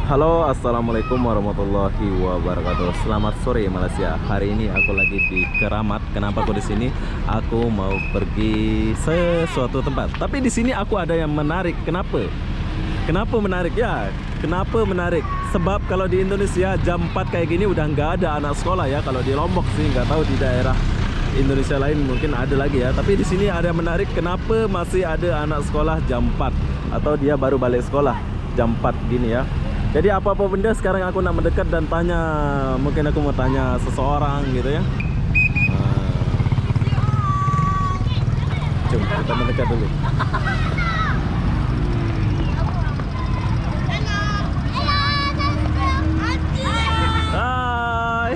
Halo, assalamualaikum warahmatullahi wabarakatuh. Selamat sore Malaysia. Hari ini aku lagi di Keramat. Kenapa aku di sini? Aku mau pergi sesuatu tempat. Tapi di sini aku ada yang menarik. Kenapa? Kenapa menarik ya? Kenapa menarik? Sebab kalau di Indonesia jam 4 kayak gini udah nggak ada anak sekolah ya. Kalau di Lombok sih nggak tahu, di daerah Indonesia lain mungkin ada lagi ya. Tapi di sini ada yang menarik. Kenapa masih ada anak sekolah jam 4 atau dia baru balik sekolah jam 4 gini ya? Jadi apa-apa benda sekarang aku nak mendekat dan tanya. Mungkin aku mau tanya seseorang gitu ya. Jom kita mendekat dulu. Hai.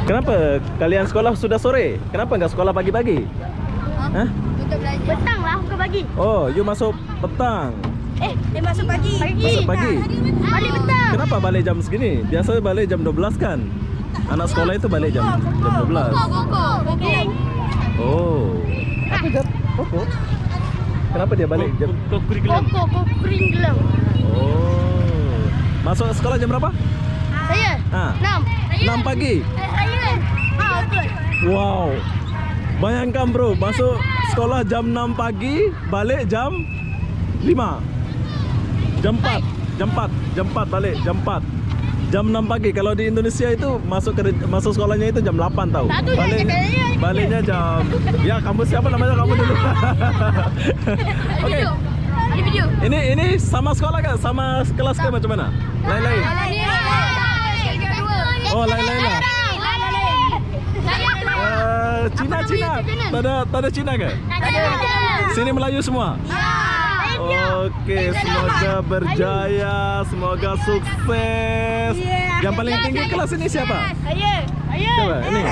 Kenapa kalian sekolah sudah sore? Kenapa nggak sekolah pagi-pagi? Hah? Petang lah, bukan pagi. Oh, you masuk petang. Dia masuk pagi. Masuk pagi. Balik petang. Kenapa balik jam segini? Biasanya balik jam 12 kan? Anak sekolah itu balik jam 12. Oh. Apa jam? Koko. Kenapa dia balik jam? Koko kurikulum. Oh. Masuk sekolah jam berapa? Saya. 6 pagi. Saya. Betul. Wow. Bayangkan bro, masuk sekolah jam 6 pagi, balik jam 5. Jam 4 balik jam 4. Jam 6 pagi. Kalau di Indonesia itu masuk sekolahnya itu jam 8 tahu. Baliknya jam. Ya, kamu siapa namanya kamu dulu? Oke. Ada video. Ini sama sekolah kan? Sama kelas ke macam mana? Lain-lain. Oh, lain-lain lah. Cina. Tak ada Cina ke? Sini Melayu semua. Oke, semoga berjaya, semoga sukses. Yang paling tinggi kelas ini siapa? Siapa? Ini.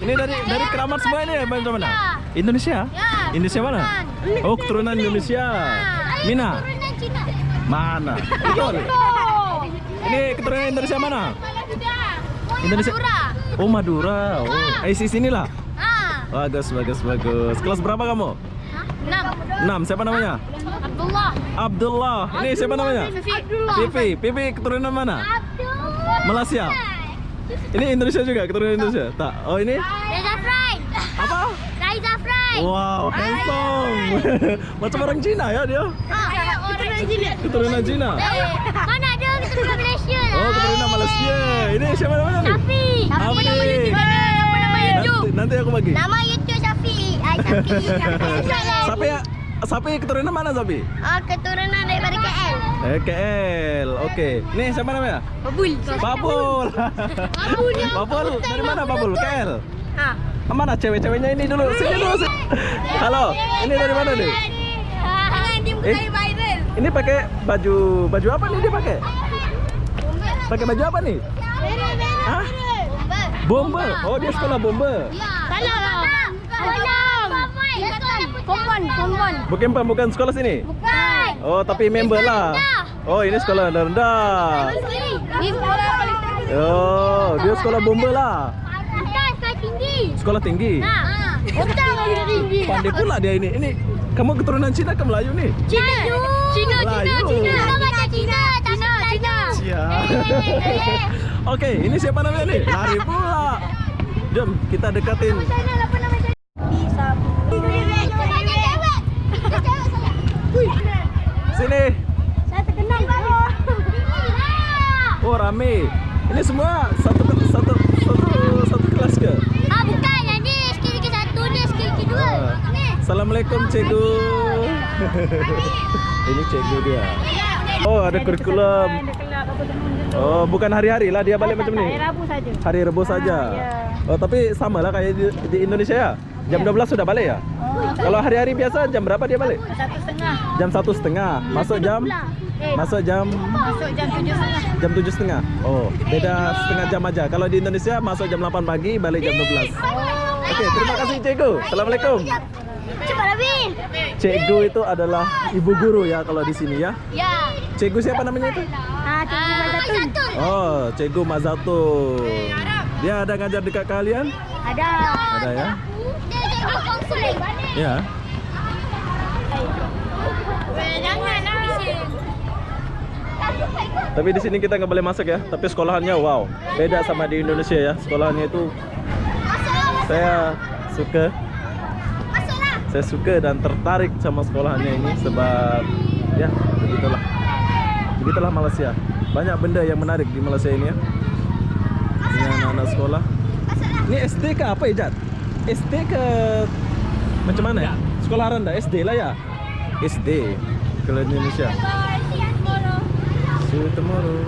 Ini dari Keramat semua ini macam mana? Indonesia? Indonesia mana? Oh, keturunan Indonesia. Mina? Mana? Betul. Ini keturunan Indonesia mana? Indonesia. Oh, Madura. Oh, di sini lah. Bagus. Kelas berapa kamu? 6. Siapa namanya? Abdullah. Ini siapa namanya? Pipi keturunan mana? Malaysia. Ini Indonesia juga, keturunan Indonesia. Tak. Oh, ini? Apa? Wow, handsome. Macam orang Cina ya dia. Keturunan Cina. Mana ada keturunan Malaysia lah. Oh, keturunan Malaysia. Ini siapa namanya nih? Safi. Apa nama YouTube? Apa nama YouTube? Nanti aku bagi. Nama YouTube Safi. Sapi keturunan mana Sapi? Keturunan daripada KL. KL. Oke. Nih siapa namanya? Babul. Babul dari mana Babul? KL. Mana cewek-ceweknya ini dulu? Sini dulu. Halo. Ini dari mana nih? Viral. Ini pakai baju apa nih dia pakai? Pakai baju apa nih? Hah? Bomber. Oh, dia sekolah bomber. Bukan sekolah sini. Bukan. Oh, tapi member lah. Oh, ini sekolah rendah. Ini sekolah paling tinggi. Oh, dia sekolah bomber lah. Bukan, sekolah tinggi. Sekolah tinggi. Bukan sekolah tinggi. Pandai pula dia ini. Ini kamu keturunan Cina ke Melayu nih? Cina. Cia. Oke, ini siapa namanya nih? Lari pula. Jom kita dekatin. Sini. Saya terkenal. Oh, rame. Ini semua satu kelas ke? Bukan. Yang ni skill ke-1, ni skill ke-2. Assalamualaikum cikgu. Ini cikgu dia. Oh, ada kurikulum. Oh, bukan hari-hari lah dia balik macam ni. Hari Rabu saja. Hari Rabu saja. Oh, tapi sama lah kayak di Indonesia ya. Jam 12 sudah balik ya? Kalau hari-hari biasa jam berapa dia balik? 1:30. Jam 1:30. Masuk jam 7:30. Jam 7:30. Oh, beda setengah jam aja. Kalau di Indonesia masuk jam 8 pagi, balik jam 12. Oke, terima kasih cikgu. Assalamualaikum. Cepat lebih. Cikgu itu adalah ibu guru ya kalau di sini ya. Ya. Cikgu siapa namanya itu? Cikgu Mazatun. Oh, Cikgu Mazatun. Dia ada ngajar dekat kalian? Ada. Ada ya? Dia cikgu konseling. Ya. Jangan habisin. Tapi di sini kita nggak boleh masuk ya. Tapi sekolahannya wow, beda sama di Indonesia ya. Sekolahannya itu saya suka. Saya suka dan tertarik sama sekolahannya ini sebab ya begitulah. Begitulah Malaysia. Banyak benda yang menarik di Malaysia ini ya. Ini anak-anak sekolah. Ini SD ke apa ya, Jad? SD ke macam mana ya? Sekolah rendah SD lah ya. SD kalau di Indonesia. See you tomorrow.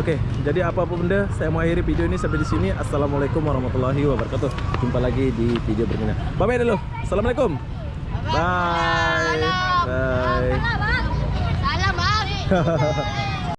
Oke, jadi apapun benda, saya mau akhiri video ini sampai di sini. Assalamualaikum warahmatullahi wabarakatuh. Jumpa lagi di video berikutnya. Bye dulu. Assalamualaikum. Bye. Bye. Salam, Bang.